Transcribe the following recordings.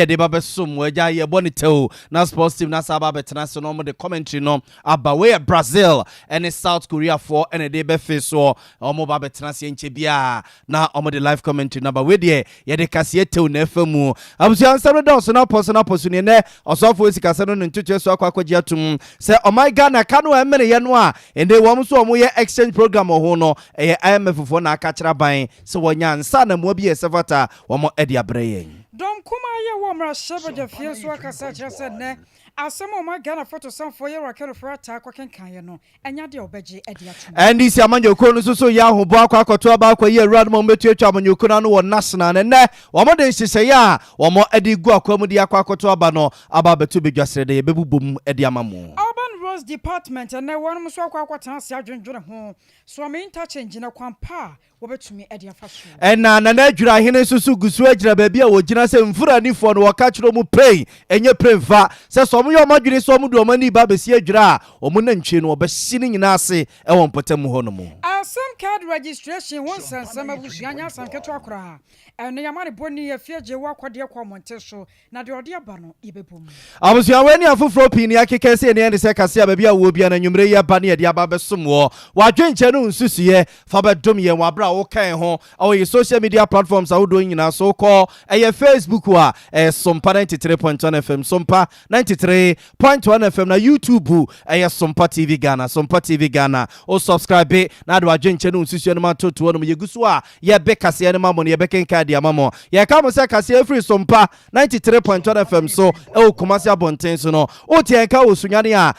de baba sum waja ye bonito na sports team na saba betena so no mo de commentary no aba we Brazil and South Korea for and de be face so omo ba betena se nche bia na omo de live commentary na ba we de ye de kase tew na afamu abusu ansam do so na poso ne osofo sikase no ntutu so akwaji atum se oh my God na kanu emere ye no a ende wo so omo ye exchange program ho no IMF fo na aka kira ban se wonya nsa na mo bi esefata wo edi abreye Dom kuma ye wo mra shebe fie so akasa kire se ne asemo ma Ghana photo samfo ye rakero for ata kwakenkan ye no enya de obeje edi atum and this amanyoko no so ya ho bo akwakoto aba akwa ye rad mo metu atwa amanyoko na no wo national ne wo mo de hihye ya wo mo edi gu akwa de akwakoto aba no aba betu bedwasere de ye bebubom edi amamu Rose Department and now one so kwatan se adwendwene ho so me interchange na kwampa wo betumi edi afaso and na adwura hene susu gusu agira ba bia wo gina se mfura nifo no waka kiro mu pay enye premfa se so mo yo madwene so mo do mani ba besi adwura o mo nantwe no obehyi ni nyina ase e won potam ho no mo some card registration won sansam abusuanya sanketo akora ene yamane boni ye fieje wo akwade kwa monte so na de ode aba no yebebom abusua weni afoforo pini akeke se ne se kase aba bia wo bia na nwumre ye ba ne de aba besom wo wadwenche no nsusuye fa bedom ye wabra wo kan ho awo social media platforms awodo nyina so call Facebook wa Sompa 93.1 FM Sompa 93.1 FM na YouTube Sompa TV Ghana Sompa TV Ghana o subscribe na do adwenche no nsusuye no matoto no yeguso a ye be kase ne mamo ne ye be kenka dia mamo ye ka mo se kase free Sompa 93.1 FM so o komasi abonten so no o tie ka osunyane a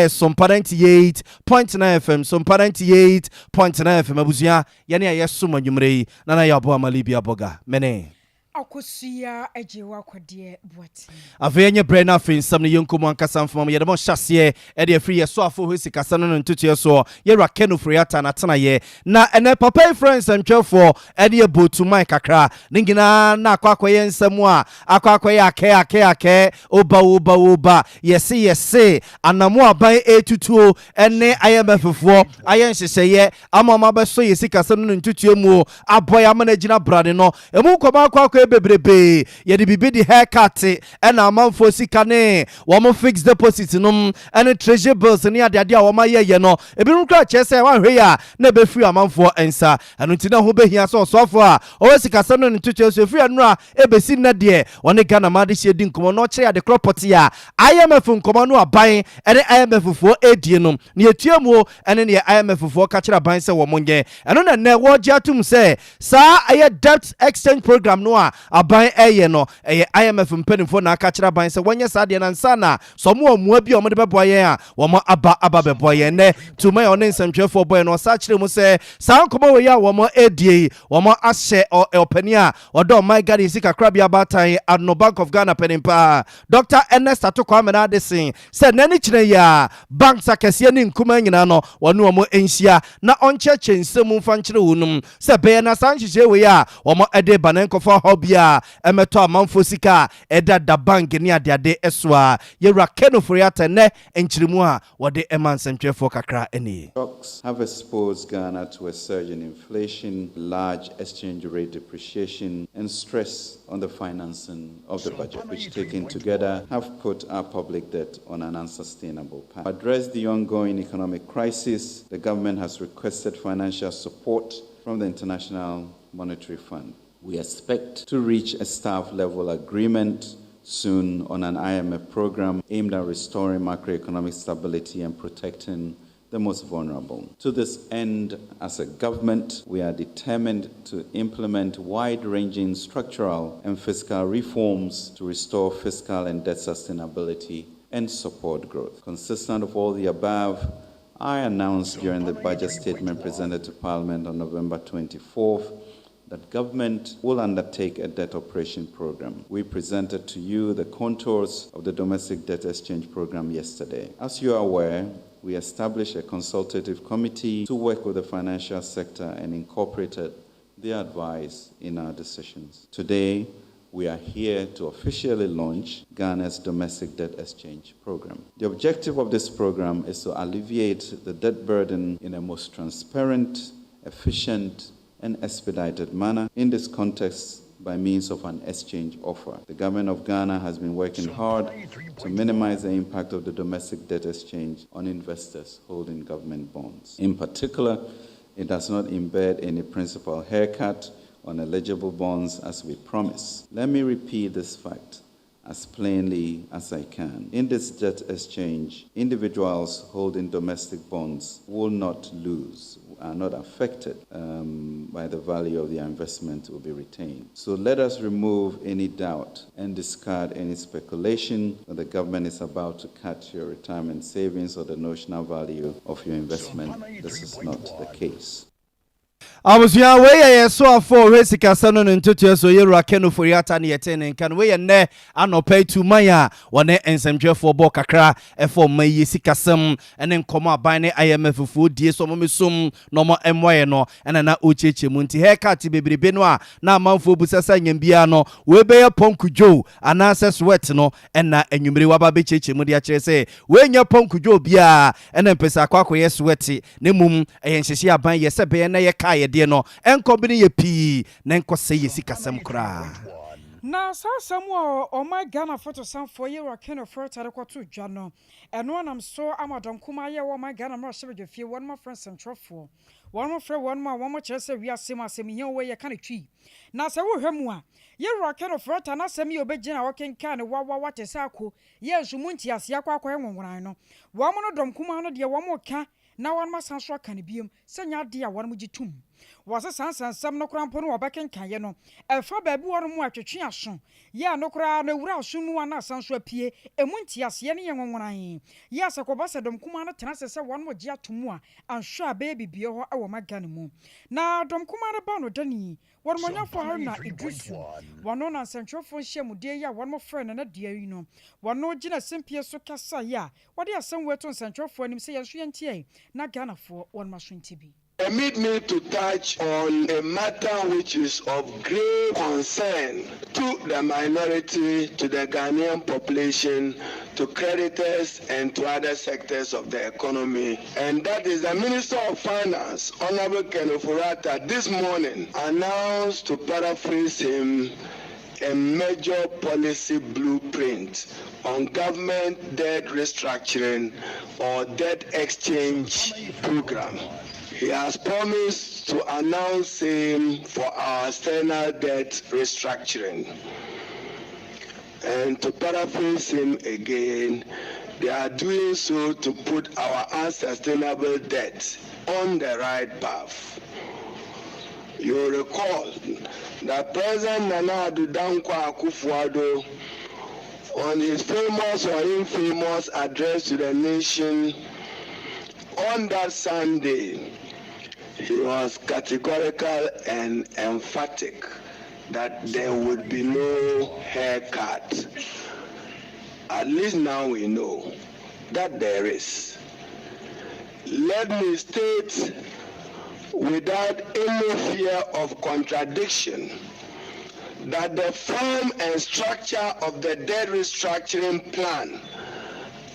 Sompa 98.9 FM Sompa 98.9 FM abuzia ye ne ye soma nwumre na na ya bo amalibi aboga mene akosia ejewa kwade buati avenye brena fin samne yenkomo ankasa mfama ye de mo hyase e de free ye so afo hosi kasa no ntutu so ye rakeno friata na tena ye na ene papa friends antwefo e de botu mai kakra ningina na akwa ye nsam a akwa ye ake oba yesi anamo aban etutuo ene IMF fo ayen hyehye amama beso ye sikasa no ntutu mu aboya managina brade no emu koma akwa bebrebe ye de bibi di haircut and amanfo sika ne wo mo fixed deposit num and treasure bills ne ade a wo ma ye no ebinum kra chese wan hwe ya na be free amanfo ensa anu ntina ho behia so sofo a o sika sa no ntutu so free anu a ebesi na de woni Ghana ma de hye di nkomo no kire ade property a IMF nkomo no aban ene IMF fo edie num ne etuamu ene ne IMF fo ka kire aban se wo monye eno na ne wo giatum se sa aye debt exchange program no a aban eye no IMF mpenimfo na aka kira ban se wonye sade na nsa na so mo amua bi o mo de beboa yen a wo mo aba beboa yen ne tuma ye onen nsantwefo boy no sa kire mu se sa nkomo we ya wo mo edie wo mo ahye opani a odo my God isi kakra bia batan Adno Bank of Ghana penimpa Dr. Ernest Atokwa Amena Adesin se nani kire ya bank sakese ni nkuma nyina no wono mo enhia na oncheche nsemu mfa nkire wonum se be na sanhyeje we ya wo mo ede banenkofo hobia emeto amanfo sika eda da bank ni ade eswa yewra keno friata ne enchirimu a wode emansentwefo kakra eni. Shocks have exposed Ghana to a surge in inflation, large exchange rate depreciation, and stress on the financing of the budget, which taken together have put our public debt on an unsustainable path. To address the ongoing economic crisis, the government has requested financial support from the International Monetary Fund. We expect to reach a staff-level agreement soon on an IMF program aimed at restoring macroeconomic stability and protecting the most vulnerable. To this end, as a government, we are determined to implement wide-ranging structural and fiscal reforms to restore fiscal and debt sustainability and support growth. Consistent of all the above, I announced during the budget statement presented to Parliament on November 24th that government will undertake a debt operation program. We presented to you the contours of the domestic debt exchange program yesterday. As you are aware, we established a consultative committee to work with the financial sector and incorporated their advice in our decisions. Today, we are here to officially launch Ghana's domestic debt exchange program. The objective of this program is to alleviate the debt burden in a most transparent, efficient, and expedited manner. In this context, by means of an exchange offer. The government of Ghana has been working hard to minimize the impact of the domestic debt exchange on investors holding government bonds. In particular, it does not embed any principal haircut on eligible bonds as we promised. Let me repeat this fact as plainly as I can. In this debt exchange, individuals holding domestic bonds will not lose, are not affected by the value of their investment will be retained. So let us remove any doubt and discard any speculation that the government is about to cut your retirement savings or the notional value of your investment. This is not the case. Abusua we ye so afọ we sikasa no ntutu so ye rakeno foriata na yetene kan we ye ne anopai tu maya wone ensemdwefo bo kakra efo mayi sikasam ene nkomo aban ne IMF fu die so momesum no mo emwaye no ene na ocheche mu nti haircut bebrebe no a na amanfo busasa nyambia no we be ye ponkujo anase sweat no ena enwumre waba be cheche mu dia kire se we nya ponkujo bia ene mpesa kwakoye sweat ne mum eyenhyehye aban ye se be na ye ka ye de no enkombini ye pi na enkose ye sikasam kra na sasam o my Ghana photo sam for ye rakeno for tarekoto dwa no eno nam so amadon kuma ye wo my Ghana mra shebe fie one my friend central for one my friend one my kire se wi asem asem ye wo ye kan twi na se wo hwemu a ye rakeno for ta na asem ye obegina wo kenka ne wa te sa ko ye nsumunti ase akwa enwonworan no wo mo no dom kuma no de wo mo ka na one ma sanso aka ne biem senya de a one mo gitum wase sansansam no krampo no obekenkan ye no efa baabi won mo atwetwe aso ye anokra na wura aso nu ana sanso apie emunti ase ne ye nwonworan ye asekoba sedom kuma no tena sese one mo gia tomu a anhwe a baby bie ho awo magane mu na dom kuma no ba no dani won mo nyafo ha na idrusu wono na centrofo hyemude ya won mo friend na de ayi no wono gina sempie so kasa ya wode asem weto centrofo anim se ye so yentie na Ghana fo won maso ntibi. Permit me to touch on a matter which is of grave concern to the minority, to the Ghanaian population, to creditors, and to other sectors of the economy. And that is the Minister of Finance, Honorable Ken Ofori-Atta, this morning announced, to paraphrase him, a major policy blueprint on government debt restructuring or debt exchange program. He has promised to announce him for our external debt restructuring. And to paraphrase him again, they are doing so to put our unsustainable debt on the right path. You recall that President Nana Addo Dankwa Akufo-Addo, on his famous or infamous address to the nation on that Sunday, he was categorical and emphatic that there would be no haircut. At least now we know that there is. Let me state without any fear of contradiction that the form and structure of the debt restructuring plan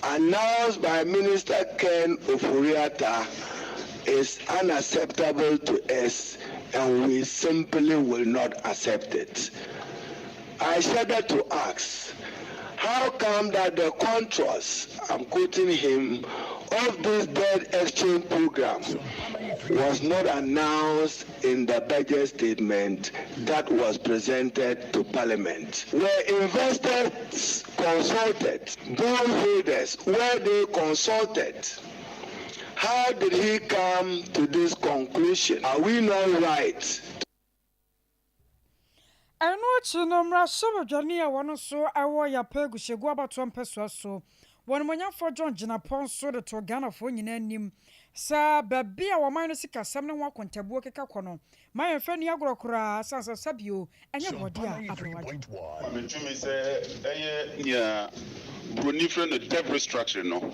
announced by Minister Ken Ofori-Atta is unacceptable to us, and we simply will not accept it. I shudder to ask, how come that the contours, I'm quoting him, of this debt exchange program was not announced in the budget statement that was presented to Parliament? Were investors consulted? Bondholders, were they consulted? How did he come to this conclusion? Are we not right? Eno chinomra sobodwane ya wono so awo ya pegu shegu abato mpeso so won monya for John Gina Pon so de to Ghana fo nyina nim sa babi a woman no sika sam ne ho akontabuo keka kono mayen fa ni agorokora sansa sabio enye bodi a abrowaje metumi se eye nya broni friend the debt restructuring no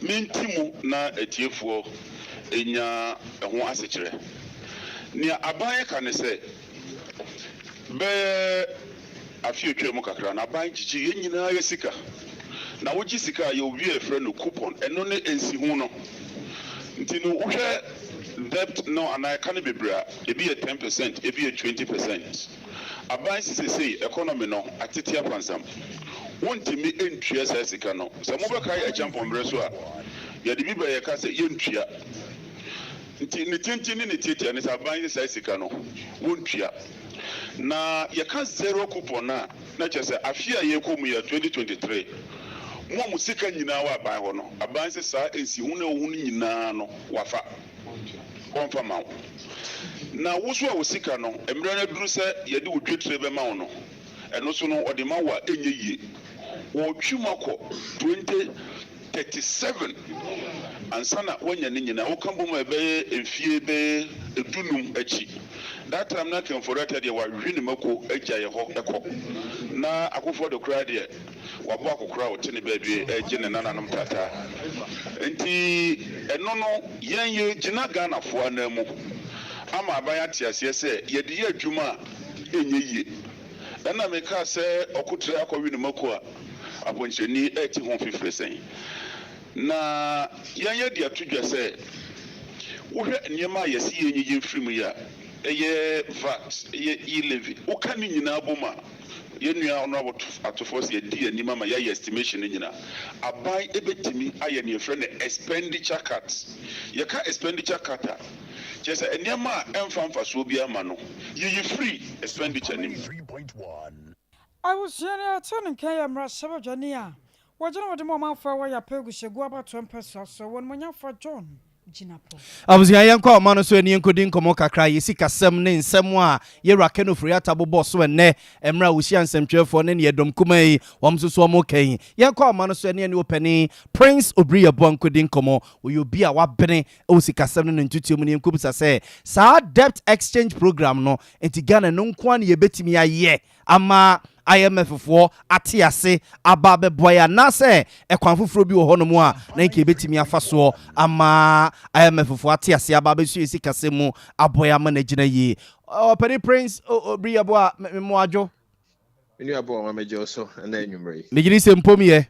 mentimu na etiefuo enya ho asechire ni abaye ka ne se be afiotwe mu kakra na ban chichi ye nyina ye sika na woji sika ye obi e frɛ no coupon eno ne ensi hu no ntino wohwɛ debt no ana ka ne bebra e bi 10% e bi 20% aban sisi economy no atete apansam wontimi entua sa sika no sɛ mobɛka yɛ champombre so a yɛde bi ba yɛ ka sɛ yɛntua nti ne tintin ne tietia ne sɛ aban sa sika no wontua na yɛka zero coupon na kyerɛ sɛ afia yɛkɔ mu yɛ 2023 mo sika nyinaa wa aban hɔ no aban sɛ saa ensi hu na hu nyinaa no wafa ɔmfa ma wo na woso a wo sika no emre na duru sɛ yɛde wo twetire bɛ ma wo no ɛno so no ɔde ma wa enye yie wo twumakɔ 2037 ansa na wonya ne nyinaa wo kan bom ɛbɛyɛ efie bɛ edunum akyi that time na kan for that deɛ wa hwi ne mako agya yɛ hɔ ɛkɔ na akofo de kura deɛ wabɔ akokora wo tene baabi agye ne nananom tata nti ɛno no yɛn yɛ gyina Ghana foa na mu ama abaya te aseɛ sɛ yɛde yɛ adwuma enye yie ɛna meka sɛ ɔkotre akɔwi ne mako a abonhyɛni ɛti ho fifire sɛn na yɛn yɛ de ato dwa sɛ wohwɛ nneɛma a yɛsi yɛ nyɛ mfiri mu yi a ɛyɛ VAT ɛyɛ e-levy woka ne nyinaa bom a yɛnua ɔno atofo sɛ yɛdi anim ama yɛayɛ estimation no nyinaa aban ɛbɛtumi ayɛ ne yɛfrɛ no expenditure cut yɛka expenditure cut a kyerɛ sɛ nneɛma a ɛmfa mfasoɔ bi ama no yɛyɛ free expenditure nim awusuani atene nkan ya mra sebadwane a wɔgyina wɔde mo manfa wɔ ya pegu hyegu abato mpɛso so wɔn monyafo John Jinapo abusua yɛnkɔ ɔma no so ani nkɔdi nkɔmmɔ kakra yɛsi kasɛm ne nsɛm a yɛwura kenofori atabobɔ so ɛnɛ ɛmra wohyia nsɛmtwerɛfoɔ ne yɛdɔm kuma yi wɔm so so ɔmo kan yɛnkɔ ɔma no so ani ani opani Prince Obriya Boa nkɔdi nkɔmmɔ wɔyɛ obi a wabene ɛwɔ si kasɛm ne ntutuo mu ne nkɔbisa sɛ saa debt exchange program no enti Ghana no nko an yɛbɛtumi ayɛ ama IMF for atiase aba beboya na se ekwan foforo bi wo hono mu a na nke betimi afa so ama IMF for atiase aba be su esi kase mu aboya ma na gina yi Penny Prince Obriya Boa mo adwo enu abo ma meje so na enwumre me giri se mpom ye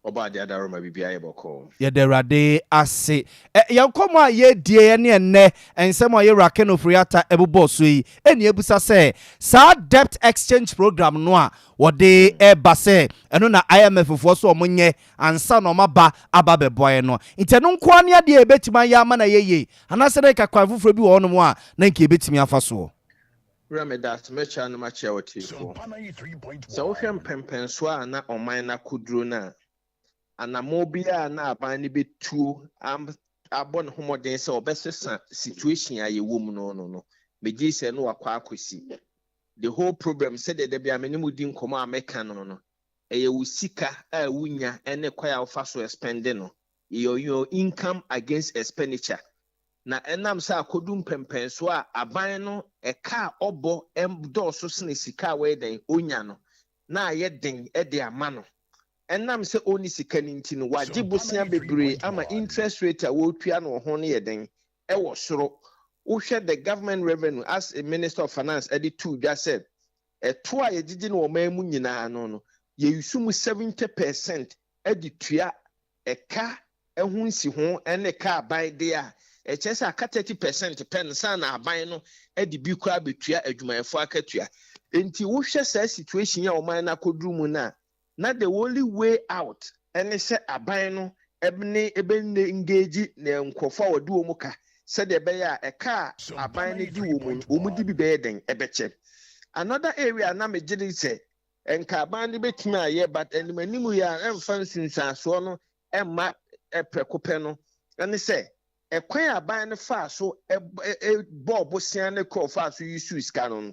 oba de adaro ma bibia ye boko ye derade ase yankomo a ye die ne enne ensem a ye rakeno friata ebobo so yi eni ebusa se sa debt exchange program no a wode eba se eno na IMF fo so omonye ansa no maba aba beboye no nti no nko ane ade ebetima ya ama na yeye anase na kakwan foforo bi wo no mu a na nke ebetimi afa so Ramadas mecha no machi a wotifo so wo hwem pempenso a na oman na kuduro na anamobia na aban ni betuo abon homoden se obesesa situation a ye wom no meji se no wakwa akosi the whole problem said that there be amenimu din koma ameka no eye usika a wunya ene kwa ya ofa so spending no your income against expenditure na enam sa akodum pempenso a aban no eka obo emdo so sene sika we den onya no na ye den e de ama no enam se oni sika ninti no waje bosia bebre ama interest rate a wo tua no ho ne yeden e wo soro wo hwe the government revenue as a minister of finance edi two just said to a yegigi no mamu nyina no ye yusumu 70% edi tua eka ehun si ho ene ka aban de a chese aka 30% pen sa na aban no edi bi kura betua adwumayefo akatua enti wo hwe sa situation ya o man na kodru mu na the only way out ene se aban no ebne engage na nkofo a wodi wo ka se de be ya eka aban ne di wo mu di bi be den ebeche another area na me gidi se enka aban ne betimi aye but enimanimu ya emfa nsunsanso no emma eprekope no ene se ekwan aban ne fa so bobo sian ne ko fa so yusu ska no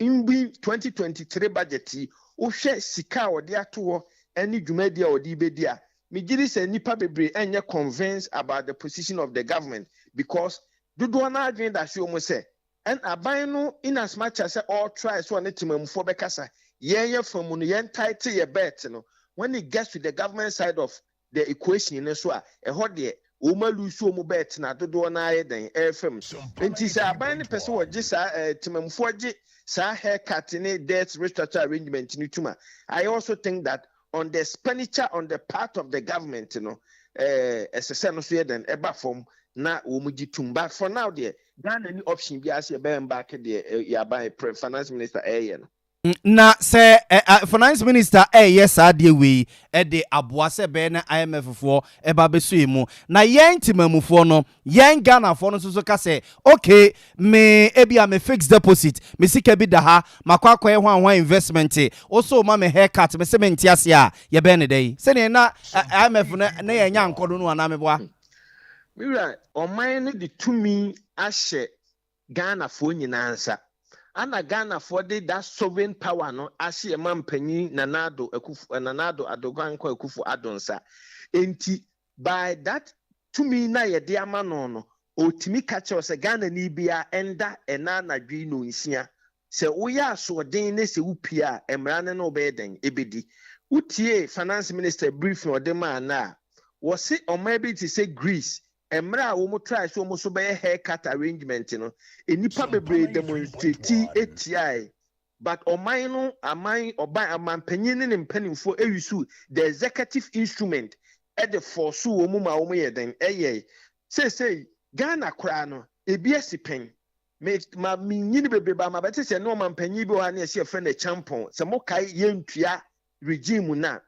in 2023 budget uhwe sika odi ato any dwumadi a odi bedi a migiri se nipa bebre enye convinced about the position of the government because dodo na adwen da hwe omo se en aban no in as much as all try so na timamfo bekasa ye from no ye title ye bet no when it gets to the government side of the equation ne so a ho de o malusu omo bet na dodo na aye den fm enti se aban ne pese wo gi sa timamfo gi sa haircut in debt restructure arrangement in Tuma. I also think that on the expenditure on the part of the government, as a son of Sweden, eba form na umujitum. But for now, there Ghana any option bi ase be back the ya by finance minister no. Na say finance minister yes adie we de aboa se be na IMF fo e ba beso emu na yen timamufo no yen Ghana fo no so ka say okay me ebia me fixed deposit me sika bi da ha makwa akoye ho investment also ma me haircut me se me ntiase a ye be ne dey se ne na IMF na ye nya nkodo no ana me boa Mira oman no de tumi ahye Ghana fo nyina nsa ana Ghana for that sovereign power no ahye mampanyi nanado adogan kwa ekufu adonsa enti by that tumi na ye de ama no otimi kache o se Ghana ni bia enda ena na dwi no nsia se woya so den ne se wupia emra ne no be den ebedi utie finance minister brief no de ma na wo se o maybe to say Greece emra wo mo try so mo so be haircut arrangement no enipa bebre demonstrate eti but oman no aman oban amampanyin ne mpanimfo ewisu the executive instrument at the force wo mo ma wo mo yeden say Ghana kra no ebi asipen me ma minyini bebre ba ma bete se no mampanyin bi wa na se fe na champon se mo kai yentua regime na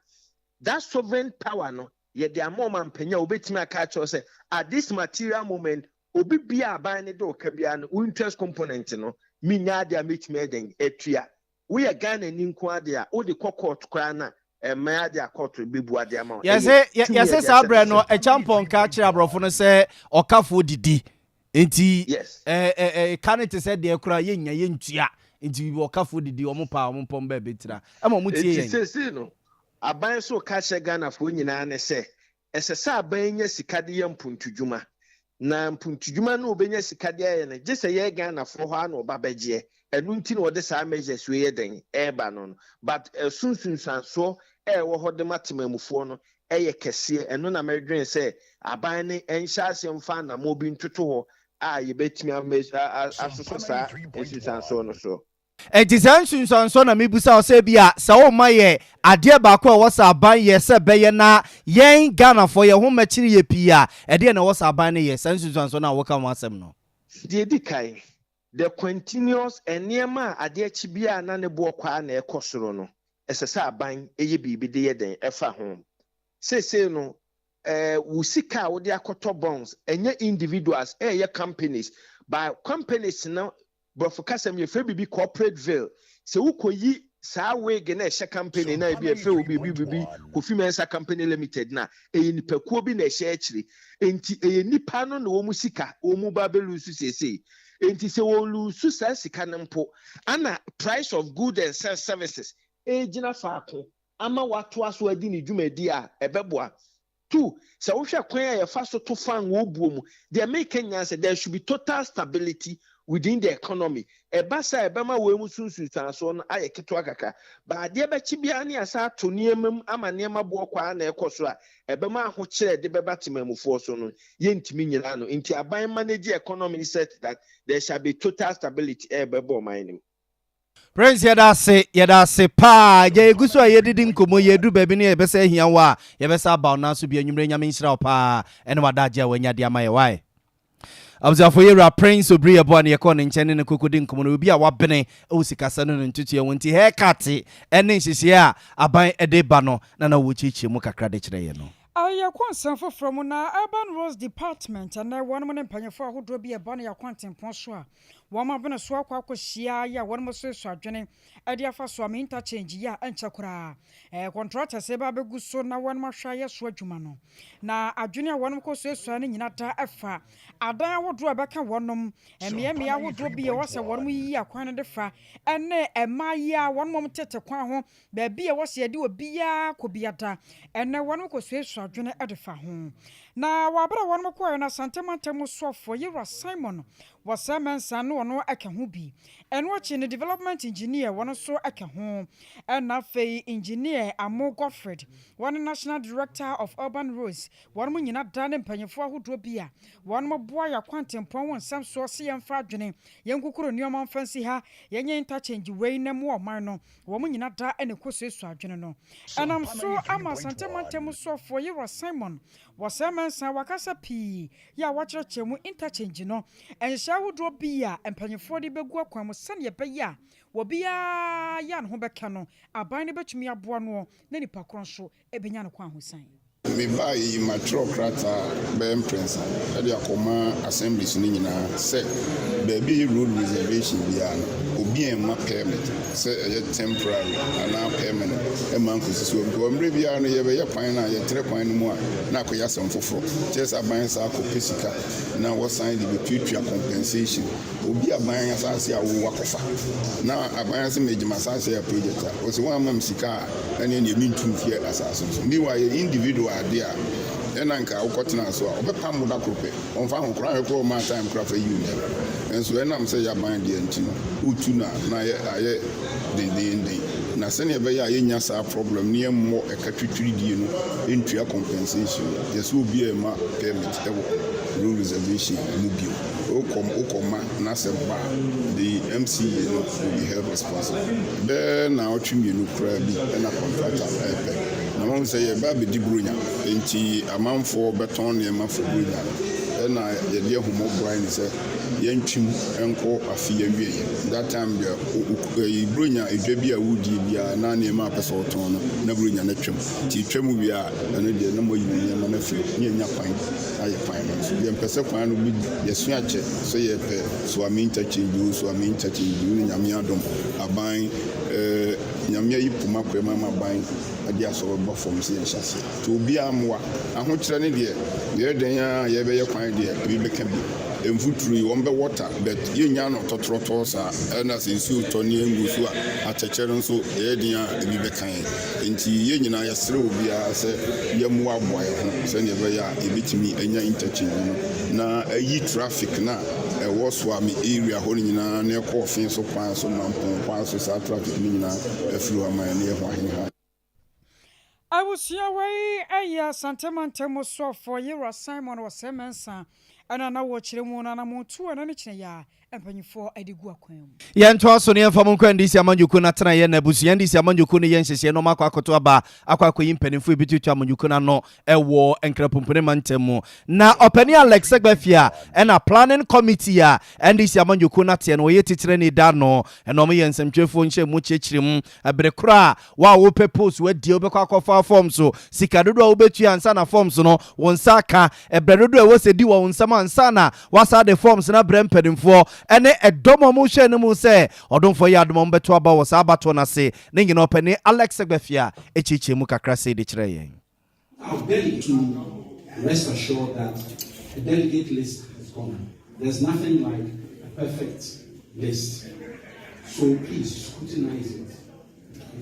that sovereign power no ye the amount penya obetimi aka cho say at this material moment obi bia aban ne do ka bia no interest component no minya dia metimi eden etua we are Ghana ni nko ade a o de court kra na ma ade akọtọ bebu ade ama yes sabre no a champon ka kira abrofo no say okafo didi enti yes kanete said de kra yenya yentua enti okafo didi omo ba betira ama mu tie yen say no aban so ka che Ghana fo nyina ne se esese aban nya sika de mpuntudwuma na mpuntudwuma no obenya sika de ye ne gese ye Ghana fo ho ana oba begye enu nti no de sa measures we ye den eba no but sunsunsanso wo ho de matemamufo no eye kese enu na medwen se aban ne enhya asemfa na mo bi ntoto ho a ye betimi asoso sa sunsanso no so Etisansunsanso na mibusa o se bia sa wo maye ade ba ko wo sa ban ye se beye na yen Ghana for ye ho machiri ye pia ede na wo sa ban ne ye sansunsanso na wo ka mo asem no de dikai the continuous eniema ade achi bia na ne bo kwa na ekosoro no esesa aban eye bibi de ye den efa ho se no wusika wo de akoto bonds enye individuals eye companies by companies no but for kasem ye fe bibi corporate veil se ukoyi saa wig na ehye company na bi efe bibi Kofi Mensa company limited na nipakuo bi na ehye akiri enti nipa no na wo musika wo mu ba belu su sese enti se wo lu su sa sika nempo ana price of goods and services gina faako ama wato aso adi ni dwumadi a ebeboa two se wo hwe kwan ya fa so to fan wo buo mu the American say there should be total stability within the economy ebasa ebema we mu sunsunsanso no ayeketo akaka ba de bechi bia ne asa to niemam ama niema bo kwa na ekoso a ebema ho kire de bebatemamufo so no yentimi nyina no nti aban manage economy set that there shall be total stability ebebo mining Prince yeda se pa je eguso yedidi nkomo yedu baby ne yebesa hia wa yebesa ba na so bia nwumre nyame nhyira pa ene wadaje wanya de amaye why Abzafo yera Prince obri ebo na yekọ ne nkyene ne kokodi nkomo no obi a wabene o sikasa no ntutu ye wonti haircut ene nhihye a aban ede ba no na wo chichi mu kakra de kire ye no Kwansan from na Urban Roads Department and one man panyefo ahodo bi e ba na yakwantempo so a wama bene so akwakohia ya one mo so adwene e de afa so am interchange ya enchekura contractor se ba begu so na one ma hwa ya so adwuma no na adwene a one ko so ne nyina ta afa adan ahodo abeka wonom emieme ahodo bi e wose one mo yi akwan de fa ene emaya one mo tete kwan ho ba bi e wose de obi ya kobiata ene one ko so adwene edefa ho na wabra won mko na santemantam sofo yira Simon wasamensa no no aka ho bi eno chi ne development engineer won so aka ho na fei engineer Amo Godfred one national director of urban roads won mo nyina da ne mpanyefo ahodo bi a won mo boa ya kwantempon won sam so se yemfa adwene yenkukuro nioma mfansi ha yenye interchange wei na mo oman no won mo nyina da ene kosesu adwene no enam so ama santemantam sofo yira Simon wasamensa wakasa pi ya wachirechemu interchange no enhye nhyehyɛ wodo bia empanyefo de begu akwan mu sane ye beya wo bia ya ne ho bɛka no aban ne betumi aboa no na nipa kron so ebenya ne kwan hosan me buy my truck rata Ben Prince at the Akoma assemblies in say baby road reservation beyond obi and my permit say a temporary and now permanent a month is so go maybe I know you pine a 3 more na ko yasam foforo just aban sa ko pesika na what sign the future compensation obi aban asase awo wakofa na aban se mejima asase a project o se one mam sika and then you mean to fear asase meanwhile individual there and anka ukotena so obepam mu da krope onfa ho kra ko ma time kra fa union enso enam say ya ban de ntino utu na aye de na sene be ya yenya sa problem ne mo ekatwitwiri die no entua compensation yeso obi e ma permit ewo rule reservation no bio okoma na se ba the MCA no will be held responsible then na otwimi no kra bi na contractor na mo say ye ba be di bronya enti amanfo beton ne ma fo bronya na ye de humo brain say yentwim enko afia wie that time the bronya edwa bi a wudi bia na ne ma pese oton no na bronya na twem ti twem wi a na de na mo yi ne ma na fi ne nya kwan aye kwan no so ye pese kwan no bi yesu ache so ye pe so aminta chinju so aminta chinju ne nyame adom aban nyame yi puma kwema ma ban ade aso bo fom se yashase to obi amwa ahokyere ne de ye den ya ye be ye kwan de bi beka bi emfuturu won be water but ye nya no totroto sa na se nsu to ne engu so a atechere nso ye den ya bi beka enti ye nyina ye sere obi a se ye mu aboa ye ho se ne be ya e bitimi enya interchange na ayi traffic na wo swami area ho nyina na ko fin so kwan so mampon kwan so sa traffic nyina afuru aman ne ho ahen. I was here way a Santamantemo so for you Simon or Semensa and I know what you want and I'm on 2 and any ya and penny for Eddie Guaquim. Yan toaso ne famon kwan disi amanjuku na tena ye na busu yan disi amanjuku ne yen hyehyɛ no makwa akoto aba akwa yimpanifo ebitu amanjuku na no ewo enkrapompene mantemu na opani Alex Segbafia and a planning committee ya and disi amanjuku na te no ye titire ne da no eno mo yen semtwefo nhye mu kyekyirim abrekura wa wo purpose we die obekwa akɔfa form so sikadodo a wobetu ansa na forms no won saka ebredodo e wo sedi wo nsama ansa na wasa the forms na brempadimfo ene edomo mu hye ne mu se odonfo ya adomo beto aba wo sa abato na se ne nyina opani Alex Segbafia echiche mu kakra se de kire yen. I've been to rest assured that the delegate list has gone. There's nothing like a perfect list. So please scrutinize it.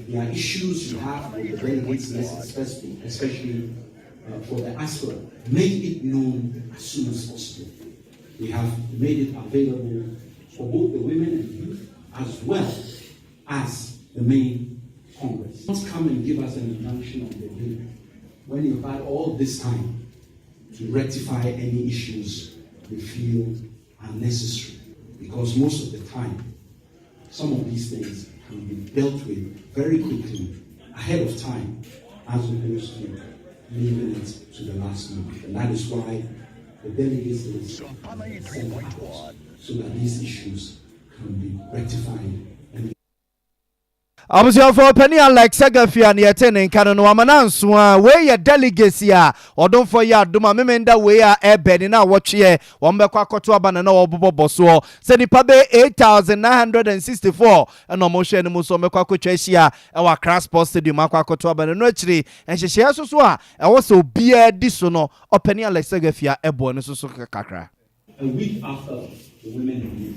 If there are issues you have with the delegates list, especially for the aspirant, make it known as soon as possible. We have made it available for both the women and youth as well as the main Congress. Don't come and give us an injunction on the day when you've had all this time to rectify any issues we feel are necessary. Because most of the time, some of these things can be dealt with very quickly, ahead of time, as opposed to leaving it to the last minute. And that is why the delegates list sent out so that these issues can be rectified. Abusia for opani Alex Segbafia ne yetene nkan no amananso a we ye delegacy a odonfo ya adoma memenda we a ebeni na wotwe won bekwa akoto aba na obobobo so se nipa be 8964 eno mo hwe ne mu so bekwa akotwa hia e wa Cross Sports Stadium akwa akoto aba no akiri enhyehye so so a e wo se obia di so no opani Alex Segbafia ebo ne so so kakra. A week after the women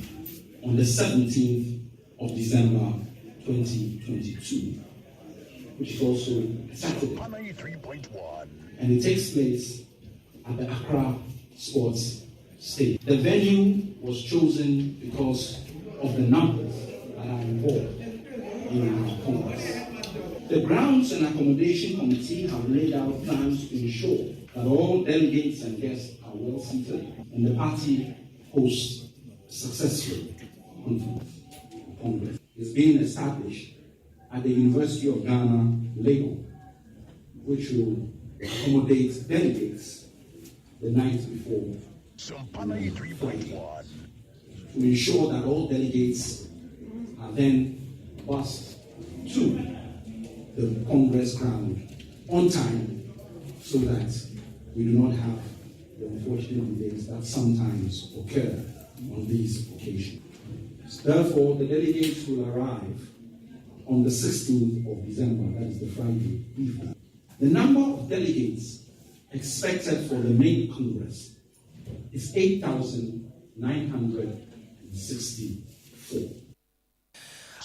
on the 17th of December 2022, which is also Saturday, and it takes place at the Accra Sports Stadium. The venue was chosen because of the numbers that are involved in our Congress. The Grounds and Accommodation Committee have laid out plans to ensure that all delegates and guests are well seated and the party hosts successful Congress. Is being established at the University of Ghana, Lagos, which will accommodate delegates the night before. to ensure that all delegates are then bussed to the Congress ground on time so that we do not have the unfortunate delays that sometimes occur on these occasions. Therefore, the delegates will arrive on the 16th of December, that is the Friday before. The number of delegates expected for the main Congress is 8,964.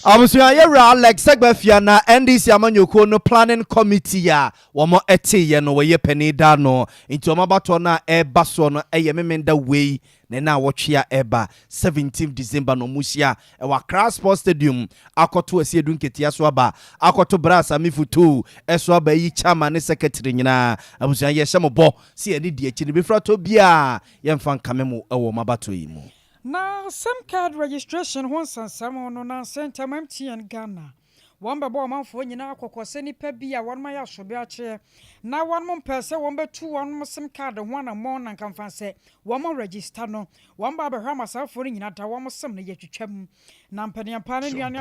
Abusuya yɛwura Alex Segbafia na NDC amanyoko no planning committee a wɔn ɛte no wɔyɛ pani da no nti wɔn abato na ɛba so no ɛyɛ memenda wei na wɔtwea ɛba 17th December no musia ɛwɔ Accra Sports Stadium akoto asi edu nketia so aba akoto Brasa Mifutu ɛso aba yi chairman ne secretary nyina abusuya yɛ hyɛ mobɔ si ani die akyi ne befra to bia yɛmfa nkamemo ɛwɔ mabato yi mu. Now, SIM card registration once and some no na center MTN Ghana. One by man for you now, Cocoseni Pebia, one my chair. Now, one more person, 1 by 2, one more SIM card, and 1 more and can fancy. One more register no, one by myself for in at one more some yet to chem. Nampany and Pananian,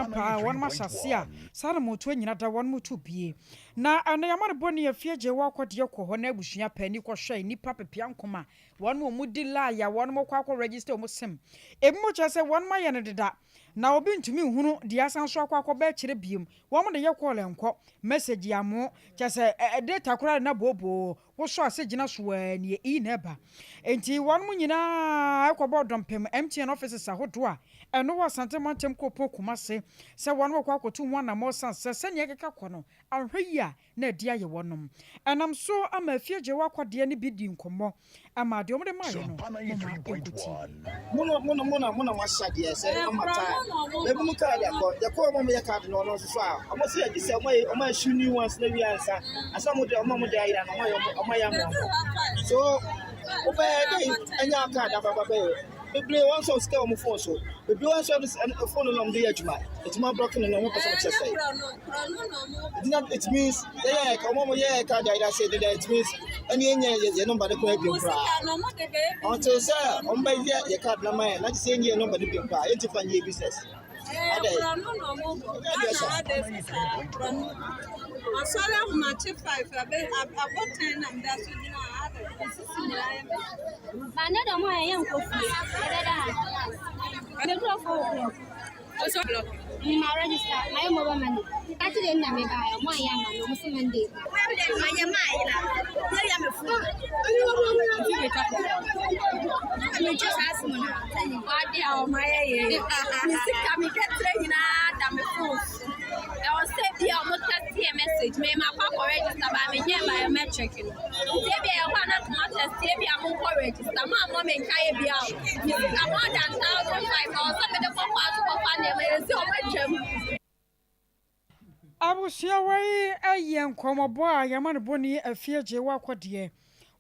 one more sasia, Salamo twin at 1 more 2 p. Now, and I am a bonny a fear walk with Yoko, Honebushia, Penny, Cochet, ni Papa Piancoma. One more moody liar, one more quack register almost him. If much as I one my end that. Now, been to me, who know the Asan Swako Betchy beam, one of the Yoko and co message yamo, just a data cry na bobo, what shall I say, Jinas when ye e never. And tea 1 million I about dump him, MTN officers are hot door, and no one Santa Montem Copo Kumase, say 1 more quack 2 1 more sons, send Yakakono, and here, ne dear you one. And I'm so I'm a fear Jawako dear any bidding como. I'm a dear Mona Massadia said, I'm a time. Let me call the call Mamma card no no so. I must say this way on my shooting once maybe answer. And some of the Mamma died and my young. So, and your card of a baby. The blue one so still on phone so. The blue one service and a phone on the edge. It's more broken and no person just say. It means, yeah, come on, yeah, card I said that it means any number the quite be proud. Until sir, on by your card number, not saying your number to be proud. It's a funny business. I'm sorry, I'm not chip 5. I've got 10 and that's my register, my mobile money. Actually, I'm my young man, Monday. You just ask me, what they are my age. I'm getting I'm a fool. I was saying, I'm not a message. May my papa register by me here by a metric. Maybe I want to test, maybe I'm more register. My mom and Kaya be out. I'm more than 1,500 or something. The papa Abusia way a young comma boy, Yaman Bonnie, a fear Jawako dear.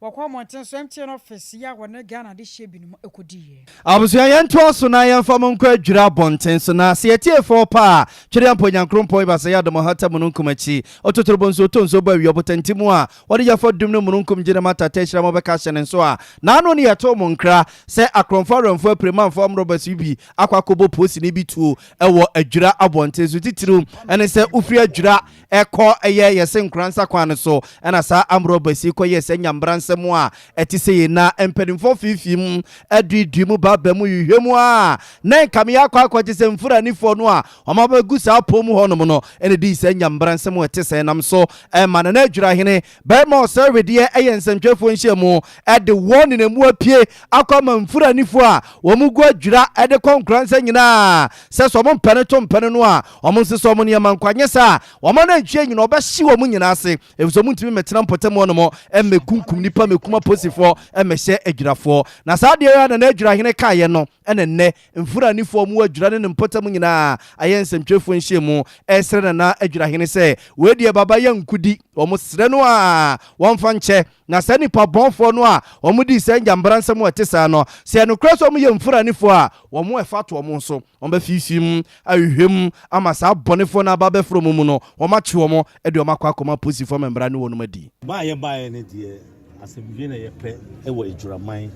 Wakwa Mountain MTN office ya wana Ghana de shebi no ekodi. Abusuya yento so na yemfa monko adwira bonten so na se yetie for pa twere amponyan krompon ibasa ya demo hata mununkum achi ototoro nso tonso ba wi obotantimu a wode ya fa dum no mununkum gire mata teshira mo beka hye nso a na ano ne yeto mo nkra se akronfo remfo aprema fo Robert Ubi akwakobo posi ne bituo ewo adwira abonten so titiru ene se ufri adwira eko eye yese nkransa kwan so ena sa amrobasi ko yese nyambran semua etise na empenimfo fifim adidum baba mu yuhwemu a na kamia akwaje se mfura nifo no a omabagu sa pom honom no ene di se nyambran semu etise nam so ma na adwura hene be mo servede eyensentwefo nhyiamu ede woni na mu apie akoma mfura nifo a womugu adwura ede konkransa nyina se so mo mpene to mpene no a omo nseso mo ne mankwanye sa omo na ntwe nyina obehye wo mu nyina ase efso mu ntimi metena mpotem honom emmekunkum nipa mekuma posifo emehye adwurafo na saa de ya na adwura hene kaye no ene mfura nifo mu adwura ne mpotem nyina ayensentwefo nhyiamu esre na adwura hene se wedie baba yankudi omo sre no a wonfa nche na sa nipa bonfo no a omo di se njambran nsem wetesa no se no kraso omo ye mfura nifo a omo efato omo nso omo fifim ahwehwem ama sa bonefo na baba fro mu no omo ache omo ede omo akwa posifo membra ne wonu madi ba ye ne die asebie na ye pe e wo adwuraman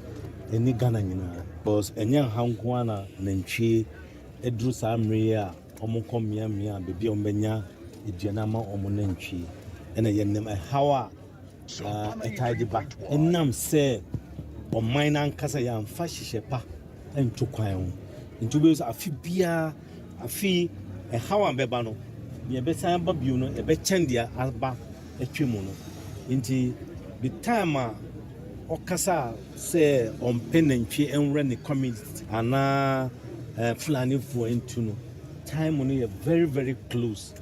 any Ghana, because any Hankwana, Nenchi, Edru Samria, Omokom Mia, Baby Ombenya, Idianama Omonenchi, and a Yenem a Hawa, a tidy back, and Nam say, or mine and Casayam, Fashishepa, and Tukwayon. Into those a few beer, a fee, a Hawa Bebano, near Bessan Babuno, a Betchendia, Alba, a Chimono. Into the time Okasa say on pen and tree and run the community and Fulani for into time only very, very close.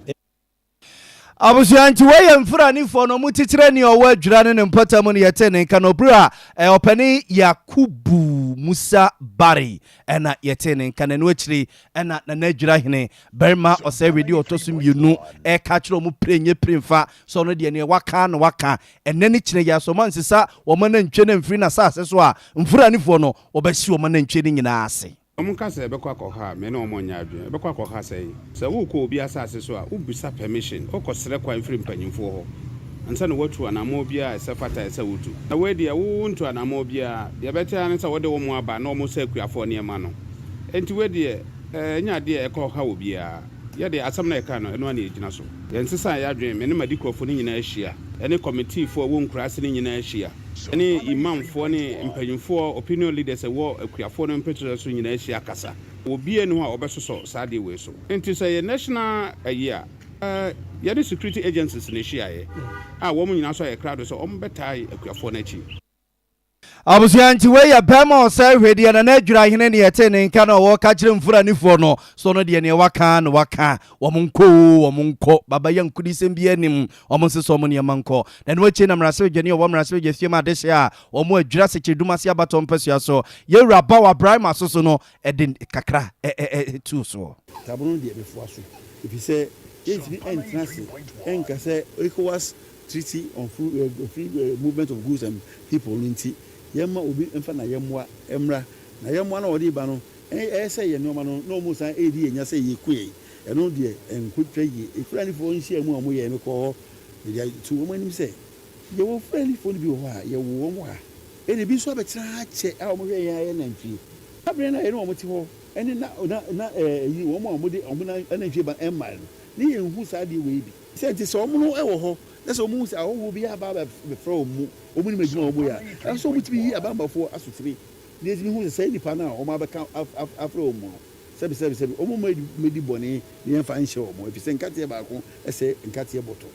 Abusianti we mfurani fo no mutitre ni owa adwurane ne mpatam ne yetene kanobra opani Yakubu Musa Bari ena yetene kananu akiri ena na adwura hene berma osewedi otosum yunu ka kire mu prenye premfa so no de ne waka na waka enani kire ya so mansisa wo mana ntwe na mfiri na sase so a mfurani fo no obasi wo mana ntwe ni nyina ase Omukase bekwa koha me na omonya adwen bekwa koha sei se wo ko obi asase so a ubisa permission okosere kwa mfiri mpanyimfo ho ansa no watu anamo bia esefata ese wutu na we dia wo ntu anamo bia de beta ne se wo de wo mu aba na omo se akuafo ne ma no enti we de nya de e koha obi a ye de asam na e ka no eno na ejina so ye nsesa ya adwen me ne madikrofo ne nyina ahia ene committee fo wo nkurase ne nyina ahia ene imam fo ne mpanyimfo opinion leaders wo akuafo no mpetro so nyina ahia kasa obi enu a obesoso saade we so enti say national year ye the security agencies ne ahia ye wo mu nyina so ye crowd so ombetai akuafo na chi Abusianti we ya bema ose hwedi na adwura hene ne yetene nka na wo ka kire mfurani fo no so no de ne waka na waka wo munko baba yankudi sembia nim wo munseso mo ne manko na no achi na mrase dwani wo mrase dwa fie ma de hia wo mu adwura seche dumase abato mpasua so ye raba wa Brahma so no edin kakra tu so tabunu de befo aso if you say it's the entrance enka say ECOWAS treaty on free movement of goods and people linti yemma obi emfa na yemwa emra na yemwa na odi ba no say ye no ma no mu san edi enya say ye kue eno de enkotwa ye efrani fo nsia mu amu ye no ko ye tu wo manim say ye wo frani fo bi wo ha ye wo wo ha ene bi so abetira che a wo hwe ye na mfi abre na ye no mo ti ho ene na yi wo mo amode omuna na mfi ba emma ni ye hu sa de we bi say ti so mo no e wo ho that's omu say wo bi aba be fro mu omu ni medina omu ya so mu ti bi abamba fo asotire ni ezi hu say nipa na o ma be ka afro omu sebi omu medi boni ni enfa nche omu efi se nkate ba ko ese nkate boto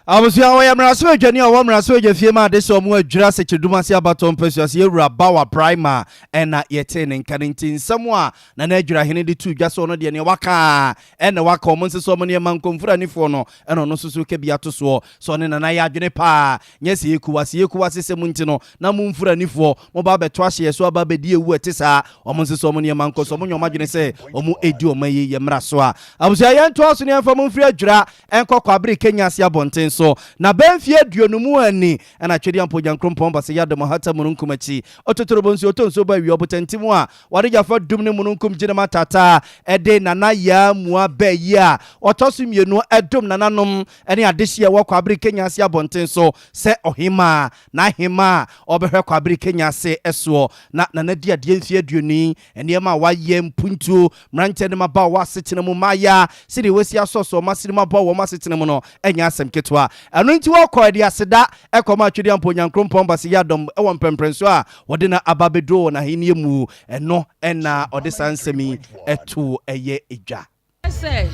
Abusia wa mraso adwani wa mraso adwafie ma de so mu adwura seche dumase abato mpasua se ewura bawa prima ena yetene nkanintin samwa na na adwura hene de tu dwa so no de ne waka ena waka omo nse so mo ne mankomfura nifo no ena no susu ke bia to so ne na ya adwene pa nyese yekuwase se munti no na mu mfura nifo mo ba beto ahye so aba bedi ewu etisa omo nse so mo ne manko so mo nyoma adwene se omo edi omaye ye mraso a abusia ye nto aso ne mfa mo mfiri adwura enkokwa abere Kenya sia bonten so na benfie aduonumu ani ana twedi ampo jankrompon ba se yado mahata mununkum achi ototorobo nsi otonso ba wi obotantimu a wade jafa dum ne mununkum gine matata ede nana ya mua ba yi a otoso mienu edum nananom ene adehia wakwa abere Kenya sia bonten so se ohima na hima obehwe kwa abere Kenya se eso na nana dia de mfie aduoni ene ma waye mpuntu mrante ne maba wasetene mu maya se de wesi asoso masiri maba wo masetene mu no enya asem ketwa anu nti wo ko de aseda ekoma twedi ampo nyankrompon ba se yadom e won pemprenso a wode na ababedo na henie mu eno ena ode sansemi etu eye eja say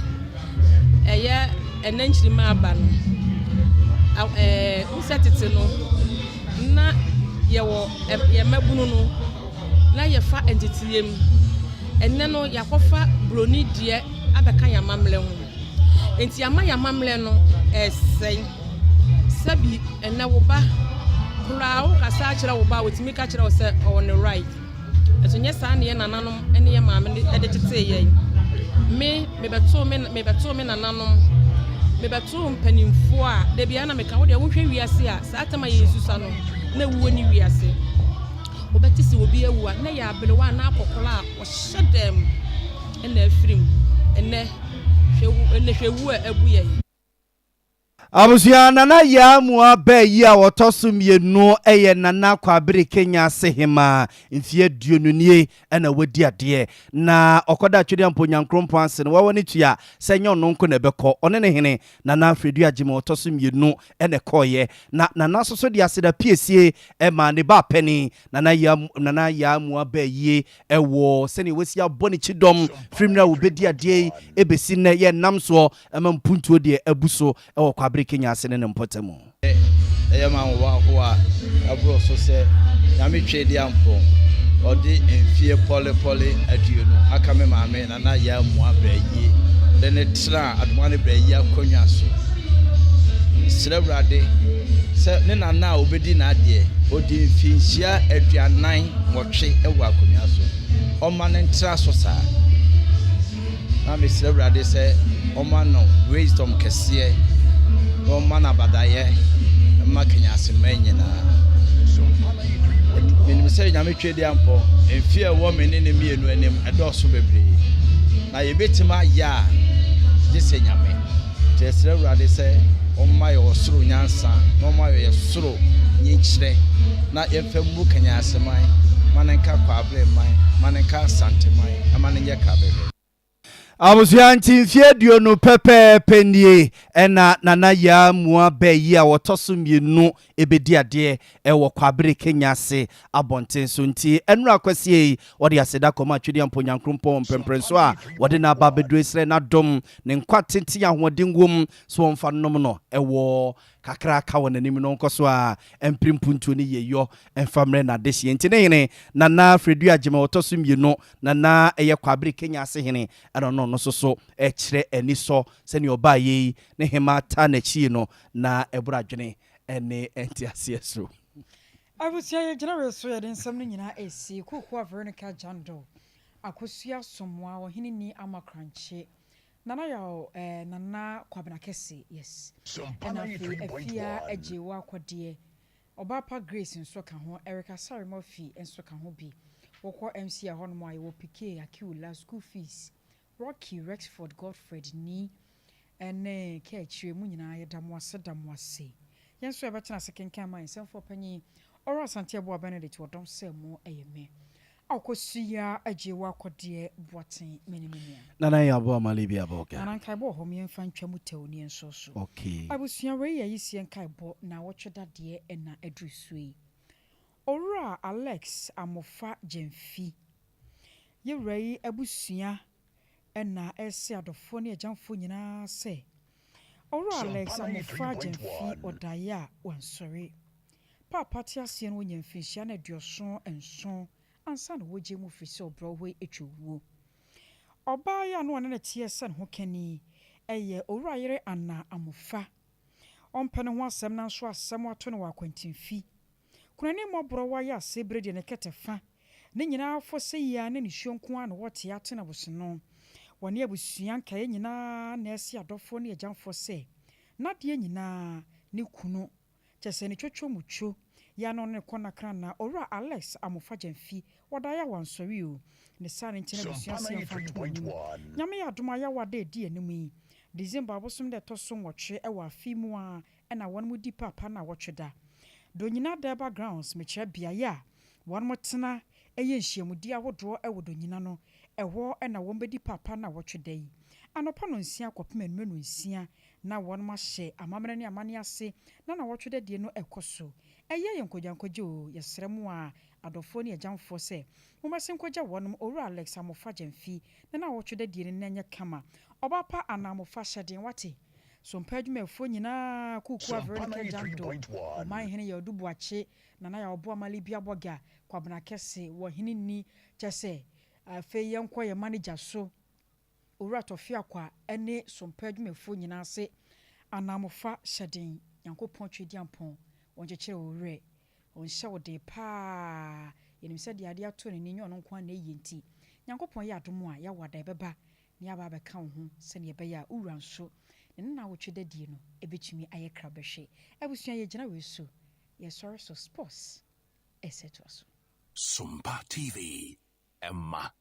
eye enanchiri ma aba no usetete no na ye mabunu no na ye fa entitiem enne no yakofa broni die abeka ya mamle ho enti ama ya mamle no esey sabi enne wo ba kura wo kasa akira wo ba wotimi ka kira wo se on the right eto nye sa ne nananom ene ye maame de tete ye me beto me nananom me beto mpanimfo a de bia na me ka wo de wo hwe wiase a sa atama yesus ano na wuo ni wiase obetisi obi ewu a na ya abelewa na akokola wo hyedem ene afrim ene hwewu ebu ye Abusia nana ya mua be yi a wotoso mienu eye nana kwabere Kenya sehema mfie duonunie na wadi ade na okoda twede amponyankrompo anse no wawani tua senyo nonko na beko one ne hene nana afredu agime wotoso mienu ene koye na nana soso de aseda piesie ma ne ba pani nana ya mua be yi ewo sene wesi aboni chidom frimna wo bedi ade ebesi ne ye namso mpuntuo de abuso ewo kwabere Kenya asene ne mpotemu eyama wa ho a abro so se nyame twedi ampo odi enfie pole aduonu aka me maame na ya mu abrayi de ne tra adumane brayi akonwa so srebrade se ne nana obedi na ade odi mfinhia aduanan nwotwe ewo akonwa so o ma ne ntra so sa na me srebrade se o ma no wisdom kese o mana badaye ma Kenya asema nyina menim se nyame twedi ampo enfie wo menene mienu anem edoso bebre na yebetima ya jese nyame tesere urade se o ma yo soro nyansa no ma yo soro nyinkyire na yefemu Kenya asema manenka kwa abre man manenka sante man amanenye kabebe Abusia ntimfie duonu pepe penie ena nana ya mua be yi a wotoso mienu ebedi ade ewo kwabere Kenya se abonten so nti enura akwase wode aseda koma twedi amponyankrompo mpemprenso a wode na ba bedresre na dom ne nkwatenti ahodenwom so wonfa nom no ewo kakra ka wona nim no nkoso a emprimpuntu ni yeyo enfamre na dehye nti ne hene nana fredu agime wotoso mienu nana eye kwabere Kenya se hene eno no so ekire eniso se ne oba yi ne hema ta na chi no na ebura dwene ene entiase so abusia ye general so ye nsam no nyina esi kokwa Veronica Jando akosua somwa wo hini ni amakranche nana ya nana kwabena kese yes na afia ejewa akode obapa Grace nso ka ho Erica Sorry Murphy nso ka ho bi wokọ MC a hono mo ayi wo PK Akiula school fees Rocky Rexford Godfred ni ene ke achire mu nyina ye damwase yenso e betena sekenkan man semfo panyi oro asante abo Benedict wodom semo eyeme akosia ajewa akode boaten menimenia nana ya abo amalibi aboka nana kai bo hom yemfa ntwamu tawni enso so okay abusia we ya yisien kai bo na wotweda de na adrusui ora Alex amofa Jemfi yewrai abusia ena esi adofo ne agyanfo nyina se oro Alex amofa Jemfi odaya wansori papa ti asie no nyamfinhia na aduoso enso ansa na woje mu firi se obrowe etwuwo oba ya no na tie se ho kani eye oro ayere ana amofa ompene ho asem na nso asem ato no wakwantimfi kunani mobrowa ya sebrede ne ketefa ne nyina afo se ya ne nsuonko an wote ate na bosono woni abusuan kae nyina na esi adofo ne agyanfo se na de nyina ne kunu chese ne twotwomucho ya no ne kona krana ora Alex amofa Jemfi wadaya wansori o ne sane ntene busuan se mfa nyame ya adoma ya wada edi enumi December abosom de toso nwotwe e wa afimu a na won mu di papa na wotweda do nyina da backgrounds me kire bia ya won motena eye nhyiamudi ahodo e wodo nyina no eho na won bedi papa na wotweda yi anopa no nsia kwapem enumenu nsia na won ma hye amamene ne amane ase na wotweda die no ekoso eye yenkodwankogye o yesremu a adofo ne agyanfo se momasenkogya wonum oro Alex amofa Jemfi na wotweda die ne nanya kama obapa anamofa hyeden wate so mpadwumafo nyina kuku Veronica Jando oman hene ya odubuache nana ya obo amali bia boga kwabena kese wo hene ni chese afe yenko ye manager so owura tofia kwa ene so mpadwumafo nyina se anamofa hyeden yankopon twedi ampon wonjekere owure onhye wode pa yenim se de ade ato ne nyo no kwa na yenti yankopon ya adomo a ya wada beba ne aba be ka ho se ne be ya owura nso na wotweda die no ebetumi aye krabehwe ebusua ye gina we so ye sorry so sports etc. Sompa TV Emma